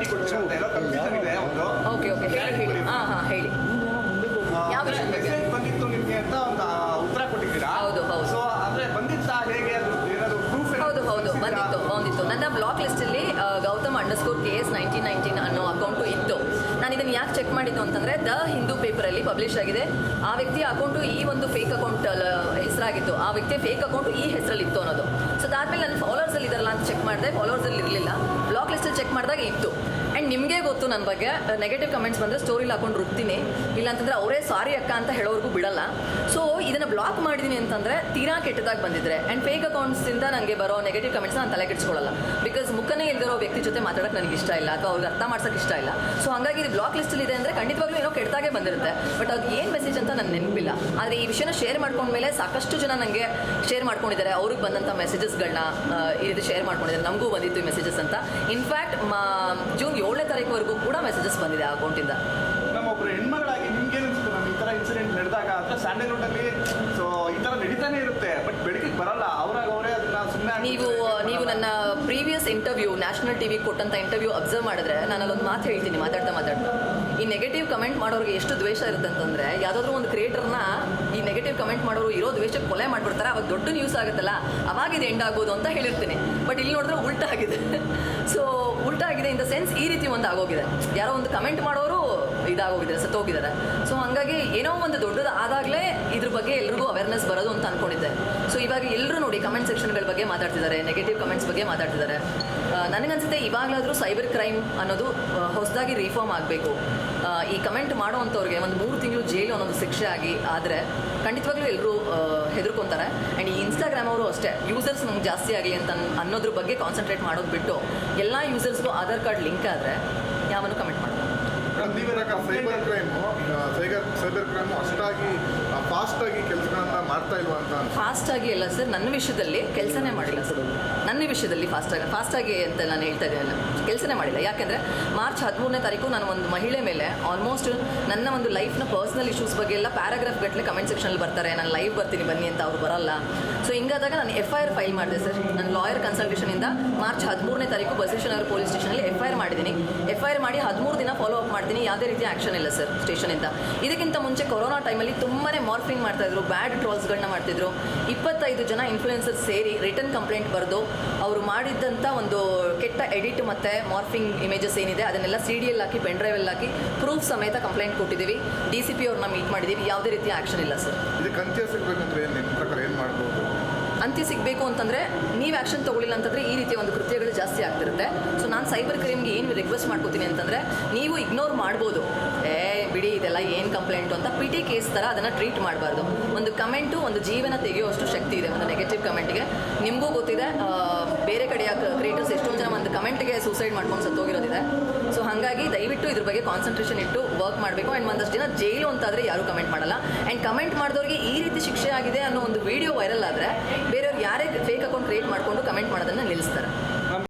Clarity ಕೊಡ್ತೀರಾ ಅಂತ ಎಲ್ಲ ಕನ್ಫ್ಯೂಷನ್ ಇದೆ ಒಂದು. ಓಕೆ ಹೇಳಿ ಹೇಳಿ ಯಾವ ವಿಷಯ ಮೆಸೇಜ್ ಬಂದಿತ್ತು ನಿಮಗೆ ಅಂತ ಒಂದು ಉತ್ತರ ಕೊಟ್ಟಿದ್ದೀರಾ? ಹೌದು. ಸೊ ಅಂದ್ರೆ ಬಂದಿತ್ತಾ ಹೇಗೆ ಅದು ಏನಾದ್ರು ಪ್ರೂಫ್? ಹೌದು ಬಂದಿತ್ತು ನನ್ನ ಬ್ಲಾಕ್ ಲಿಸ್ಟಲ್ಲಿ ಗೌತಮ್ _KS 1919 ಅನ್ನೋ ಅಕೌಂಟು ಇತ್ತು. ನಾನು ಇದನ್ನು ಯಾಕೆ ಚೆಕ್ ಮಾಡಿದ್ದು ಅಂತಂದರೆ ದ ಹಿಂದೂ ಪೇಪರಲ್ಲಿ ಪಬ್ಲಿಷ್ ಆಗಿದೆ. ಆ ವ್ಯಕ್ತಿಯ ಅಕೌಂಟು ಈ ಒಂದು ಫೇಕ್ ಅಕೌಂಟ್ ಹೆಸರಾಗಿತ್ತು, ಆ ವ್ಯಕ್ತಿಯ ಫೇಕ್ ಅಕೌಂಟು ಈ ಹೆಸರಲ್ಲಿ ಇತ್ತು ಅನ್ನೋದು. ಸೊ ಅದಾದಮೇಲೆ ನನ್ನ ಫಾಲೋವರ್ಸಲ್ಲಿ ಇದಾರಲ್ಲ ಅಂತ ಚೆಕ್ ಮಾಡಿದೆ, ಫಾಲೋವರ್ಸಲ್ಲಿ ಇರಲಿಲ್ಲ. ಬ್ಲಾಕ್ ಲಿಸ್ಟಲ್ಲಿ ಚೆಕ್ ಮಾಡಿದಾಗ ಇತ್ತು. ಆ್ಯಂಡ್ ನಿಮಗೆ ಗೊತ್ತು ನನ್ನ ಬಗ್ಗೆ ನೆಗೆಟಿವ್ ಕಮೆಂಟ್ಸ್ ಬಂದರೆ ಸ್ಟೋರಿಲಿ ಹಾಕೊಂಡು ರುಬ್ತೀನಿ, ಇಲ್ಲಾಂತಂದರೆ ಅವರೇ ಸಾರಿ ಅಕ್ಕ ಅಂತ ಹೇಳೋರ್ಗೂ ಬಿಡಲ್ಲ. ಸೊ ಇದನ್ನು ಬ್ಲಾಕ್ ಮಾಡಿದ್ದೀನಿ ಅಂತಂದರೆ ತೀರಾ ಕೆಟ್ಟದಾಗಿ ಬಂದಿದ್ರೆ ಆ್ಯಂಡ್ ಫೇಕ್ ಅಕೌಂಟ್ಸಿಂದ ನನಗೆ ಬರೋ ನೆಗೆಟಿವ್ ಕಮೆಂಟ್ಸ್ನ ನಾನು ತಲೆ ಕೆಡಿಸ್ಕೊಳ್ಳಲ್ಲ. ಬಿಕಾಸ್ ಮುಖನೇ ಇಲ್ದಿರೋ ವ್ಯಕ್ತಿ ಜೊತೆ ಮಾತಾಡೋಕ್ಕೆ ನನಗೆ ಇಷ್ಟ ಇಲ್ಲ, ಅಥವಾ ಅವ್ರಿಗೆ ಅರ್ಥ ಮಾಡ್ಸೋಕ್ಕೆ ಇಷ್ಟ ಇಲ್ಲ. ಸೊ ಹಾಗಾಗಿ ಇದು ಬ್ಲಾಕ್ ಲಿಸ್ಟಲ್ಲಿ ಇದೆ ಅಂದರೆ ಖಂಡಿತವಾಗ್ಲೂ ಏನೋ ಕೆಟ್ಟದಾಗೆ ಬಂದಿರುತ್ತೆ. ಬಟ್ ಅದು ಏನು ಮೆಸೇಜ್ ಅಂತ ನನಗೆ ನೆನಪಿಲ್ಲ. ಆದರೆ ಈ ವಿಷಯನ ಶೇರ್ ಮಾಡ್ಕೊಂಡ್ಮೇಲೆ ಸಾಕಷ್ಟು ಜನ ನನಗೆ ಶೇರ್ ಮಾಡ್ಕೊಂಡಿದ್ದಾರೆ. ಅವ್ರಿಗೆ ಬಂದಂಥ ಮೆಸೇಜಸ್ಗಳನ್ನ ಈ ರೀತಿ ಶೇರ್ ಮಾಡ್ಕೊಂಡಿದ್ದಾರೆ. ನಮಗೂ ಬಂದಿತ್ತು ಈ ಮೆಸೇಜಸ್ ಅಂತ. ಇನ್ಫ್ಯಾಕ್ಟ್ ಜೂನ್ 7ನೇ ತಾರೀಕುವರೆಗೂ ಕೂಡ ಮೆಸೇಜಸ್ ಬಂದಿದೆ ಆ ಅಕೌಂಟಿಂದ. ನಮ್ಮೊಬ್ಬರು ಹೆಣ್ಮಗಳಾಗಿ ನಿಮ್ಗೆ ಏನು ಅನಿಸ್ತು ನಮ್ಮ ಈ ಥರ ಇನ್ಸಿಡೆಂಟ್ ನಡೆದಾಗ? ಅಥವಾ ಸ್ಯಾಂಡಲ್ವುಡ್ಡಲ್ಲಿ ಸೊ ಈ ಥರ ನಡೀತಾನೆ ಇರುತ್ತೆ, ಬಟ್ ಬೆಳಕಿಗೆ ಬರಲ್ಲ, ಅವರಾಗ ಅವರೇ ಅದನ್ನ ಸುಮ್ಮನೆ. ನೀವು ನನ್ನ ಪ್ರೀವಿಯಸ್ ಇಂಟರ್ವ್ಯೂ ನ್ಯಾಷನಲ್ ಟಿವಿ ಕೊಟ್ಟಂಥ ಇಂಟರ್ವ್ಯೂ ಅಬ್ಸರ್ವ್ ಮಾಡಿದ್ರೆ ನಾನು ಅಲ್ಲೊಂದು ಮಾತು ಹೇಳ್ತೀನಿ ಮಾತಾಡ್ತಾ ಈ ನೆಗೆಟಿವ್ ಕಮೆಂಟ್ ಮಾಡೋರಿಗೆ ಎಷ್ಟು ದ್ವೇಷ ಇರುತ್ತೆ ಅಂತಂದರೆ, ಯಾವುದಾದ್ರೂ ಒಂದು ಕ್ರಿಯೇಟರ್ನ ಈ ನೆಗೆಟಿವ್ ಕಮೆಂಟ್ ಮಾಡೋರು ಇರೋ ದ್ವೇಷಕ್ಕೆ ಕೊಲೆ ಮಾಡಿಬಿಡ್ತಾರೆ, ಅವಾಗ ದೊಡ್ಡ ನ್ಯೂಸ್ ಆಗುತ್ತಲ್ಲ, ಅವಾಗ ಇದು ಎಂಡ್ ಆಗ್ಬೋದು ಅಂತ ಹೇಳಿರ್ತೀನಿ. ಬಟ್ ಇಲ್ಲಿ ನೋಡಿದ್ರೆ ಉಲ್ಟಾ ಆಗಿದೆ. ಸೊ ಉಲ್ಟಾ ಆಗಿದೆ ಇನ್ ದ ಸೆನ್ಸ್ ಈ ರೀತಿ ಒಂದು ಆಗೋಗಿದೆ. ಯಾರೋ ಒಂದು ಕಮೆಂಟ್ ಮಾಡೋರು ಇದಾಗೋಗಿದ್ದಾರೆ, ಸತ್ತೋಗಿದ್ದಾರೆ. ಸೊ ಹಾಗಾಗಿ ಏನೋ ಒಂದು ದೊಡ್ಡದು ಆದಾಗಲೇ ಇದ್ರ ಬಗ್ಗೆ ಎಲ್ರಿಗೂ ಅವೇರ್ನೆಸ್ ಬರೋದು ಅಂತ ಅಂದ್ಕೊಂಡಿದ್ದೆ. ಸೊ ಇವಾಗ ಎಲ್ಲರೂ ನೋಡಿ ಕಮೆಂಟ್ ಸೆಕ್ಷನ್ಗಳ ಬಗ್ಗೆ ಮಾತಾಡ್ತಿದ್ದಾರೆ, ನೆಗೆಟಿವ್ ಕಮೆಂಟ್ಸ್ ಬಗ್ಗೆ ಮಾತಾಡ್ತಿದ್ದಾರೆ. ನನಗನ್ಸುತ್ತೆ ಇವಾಗಲಾದರೂ ಸೈಬರ್ ಕ್ರೈಮ್ ಅನ್ನೋದು ಹೊಸದಾಗಿ ರಿಫಾರ್ಮ್ ಆಗಬೇಕು. ಈ ಕಮೆಂಟ್ ಮಾಡೋ ಅಂಥವ್ರಿಗೆ ಒಂದು 3 ತಿಂಗಳು ಜೈಲು ಅನ್ನೋದು ಶಿಕ್ಷೆ ಆದರೆ ಖಂಡಿತವಾಗ್ಲೂ ಎಲ್ಲರೂ ಹೆದರ್ಕೊತಾರೆ. ಆ್ಯಂಡ್ ಈ ಇನ್ಸ್ಟಾಗ್ರಾಮ್ ಅವರು ಅಷ್ಟೇ, ಯೂಸರ್ಸ್ ನಮ್ಗೆ ಜಾಸ್ತಿ ಆಗಲಿ ಅಂತ ಅನ್ನೋದ್ರ ಬಗ್ಗೆ ಕಾನ್ಸಂಟ್ರೇಟ್ ಮಾಡೋದು ಬಿಟ್ಟು ಎಲ್ಲ ಯೂಸರ್ಸ್ಗೂ ಆಧಾರ್ ಕಾರ್ಡ್ ಲಿಂಕ್ ಆದರೆ ಯಾವನು ಕಮೆಂಟ್ ಮಾಡೋದು. ಸೈಬರ್ ಕ್ರೈಮು ಅಷ್ಟಾಗಿ ಫಾಸ್ಟಾಗಿ ಕೆಲಸಗಳನ್ನ ಮಾಡ್ತಾ ಇಲ್ವಾ ಅಂತ? ಫಾಸ್ಟಾಗಿ ಇಲ್ಲ ಸರ್, ನನ್ನ ವಿಷಯದಲ್ಲಿ ಕೆಲಸನೇ ಮಾಡಿಲ್ಲ ಸರ್. ನನ್ನ ವಿಷಯದಲ್ಲಿ ಫಾಸ್ಟಾಗಿ ಅಂತ ನಾನು ಹೇಳ್ತಾ ಇದ್ದೇನೆ, ಕೆಲಸನೇ ಮಾಡಿಲ್ಲ. ಯಾಕೆಂದರೆ ಮಾರ್ಚ್ 13ನೇ ತಾರೀಕು ನಾನು ಒಂದು ಮಹಿಳೆ ಮೇಲೆ ಆಲ್ಮೋಸ್ಟ್ ನನ್ನ ಒಂದು ಲೈಫ್ನ ಪರ್ಸ್ನಲ್ ಇಶ್ಯೂಸ್ ಬಗ್ಗೆ ಎಲ್ಲ ಪ್ಯಾರಾಗ್ರಾಫ್ ಗಟ್ಟಲೆ ಕಮೆಂಟ್ ಸೆಕ್ಷನಲ್ಲಿ ಬರ್ತಾರೆ. ನಾನು ಲೈವ್ ಬರ್ತೀನಿ ಬನ್ನಿ ಅಂತ ಅವ್ರು ಬರಲ್ಲ. ಸೊ ಹಿಂಗಾದಾಗ ನಾನು FIR ಫೈಲ್ ಮಾಡಿದೆ ಸರ್. ನನ್ನ ಲಾಯರ್ ಕನ್ಸಲ್ಟೇಷನಿಂದ ಮಾರ್ಚ್ 13ನೇ ತಾರೀಕು ಬಸವೇಶ್ವರನಗರ ಪೊಲೀಸ್ ಸ್ಟೇಷನಲ್ಲಿ FIR ಮಾಡಿದ್ದೀನಿ. FIR ಮಾಡಿ 13 ದಿನ ಫಾಲೋ ಅಪ್ ಮಾಡ್ತೀನಿ, ಯಾವುದೇ ರೀತಿಯ ಆ್ಯಕ್ಷನ್ ಇಲ್ಲ ಸರ್ ಸ್ಟೇಷನಿಂದ. ಇದಕ್ಕಿಂತ ಮುಂಚೆ ಕೊರೋನಾ ಟೈಮಲ್ಲಿ ತುಂಬಾ ಮಾರ್ಫಿಂಗ್ ಮಾಡ್ತಾಯಿದ್ರು, ಬ್ಯಾಡ್ ಟ್ರೋಲ್ಸ್ಗಳನ್ನ ಮಾಡ್ತಿದ್ರು. 25 ಜನ ಇನ್ಫ್ಲೂಯೆನ್ಸರ್ ಸೇರಿ ರಿಟರ್ನ್ ಕಂಪ್ಲೇಂಟ್ ಬರೆದು ಅವರು ಮಾಡಿದ್ದಂಥ ಒಂದು ಕೆಟ್ಟ ಎಡಿಟ್ ಮತ್ತು ಮಾರ್ಫಿಂಗ್ ಇಮೇಜಸ್ ಏನಿದೆ ಅದನ್ನೆಲ್ಲ CD ಹಾಕಿ ಪೆನ್ ಡ್ರೈವಲ್ಲಿ ಹಾಕಿ ಪ್ರೂಫ್ ಸಮೇತ ಕಂಪ್ಲೇಂಟ್ ಕೊಟ್ಟಿದ್ದೀವಿ. DCP ಅವ್ರನ್ನ ಮೀಟ್ ಮಾಡಿದ್ದೀವಿ. ಯಾವುದೇ ರೀತಿಯ ಆ್ಯಕ್ಷನ್ ಇಲ್ಲ ಸರ್. ಇದಕ್ಕೆ ಅಂತ್ಯ ಸಿಗಬೇಕಂದ್ರೆ ನಿಮ್ಮ ಪ್ರಕಾರ ಏನು ಮಾಡ್ಬೋದು? ಅಂತ್ಯ ಸಿಗಬೇಕು ಅಂತಂದರೆ ನೀವು ಆ್ಯಕ್ಷನ್ ತೊಗೊಳ್ಳಿಲ್ಲ ಅಂತಂದರೆ ಈ ರೀತಿಯ ಒಂದು ಕೃತ್ಯಗಳು ಜಾಸ್ತಿ ಆಗ್ತಿರುತ್ತೆ. ಸೊ ನಾನು ಸೈಬರ್ ಕ್ರೈಮ್ಗೆ ಏನು ರಿಕ್ವೆಸ್ಟ್ ಮಾಡ್ಕೋತೀನಿ ಅಂತಂದರೆ, ನೀವು ಇಗ್ನೋರ್ ಮಾಡ್ಬೋದು, ಬಿಡಿ ಇದೆಲ್ಲ ಏನು ಕಂಪ್ಲೇಂಟು ಅಂತ PT ಕೇಸ್ ಥರ ಅದನ್ನು ಟ್ರೀಟ್ ಮಾಡಬಾರ್ದು. ಒಂದು ಕಮೆಂಟು ಒಂದು ಜೀವನ ತೆಗೆಯುವಷ್ಟು ಶಕ್ತಿ ಇದೆ ಒಂದು ನೆಗೆಟಿವ್ ಕಮೆಂಟ್ಗೆ. ನಿಮಗೂ ಗೊತ್ತಿದೆ, ಬೇರೆ ಕಡೆಯ ಕ್ರಿಯೇಟರ್ಸ್ ಎಷ್ಟೊಂದು ಜನ ಒಂದು ಕಮೆಂಟ್ಗೆ ಸೂಸೈಡ್ ಮಾಡ್ಕೊಂಡು ಸತ್ತೋಗಿರೋದಿದೆ. ಸೊ ಹಾಗಾಗಿ ದಯವಿಟ್ಟು ಇದ್ರ ಬಗ್ಗೆ ಕಾನ್ಸಂಟ್ರೇಷನ್ ಇಟ್ಟು ವರ್ಕ್ ಮಾಡಬೇಕು. ಆ್ಯಂಡ್ ಒಂದಷ್ಟು ದಿನ ಜೈಲು ಅಂತಾದರೆ ಯಾರೂ ಕಮೆಂಟ್ ಮಾಡಲ್ಲ. ಆ್ಯಂಡ್ ಕಮೆಂಟ್ ಮಾಡಿದವ್ರಿಗೆ ಈ ರೀತಿ ಶಿಕ್ಷೆ ಆಗಿದೆ ಅನ್ನೋ ಒಂದು ವಿಡಿಯೋ ವೈರಲ್ ಆದರೆ ಬೇರೆಯವ್ರು ಯಾರೇ ಫೇಕ್ ಅಕೌಂಟ್ ಕ್ರಿಯೇಟ್ ಮಾಡಿಕೊಂಡು ಕಮೆಂಟ್ ಮಾಡೋದನ್ನು ನಿಲ್ಲಿಸ್ತಾರೆ.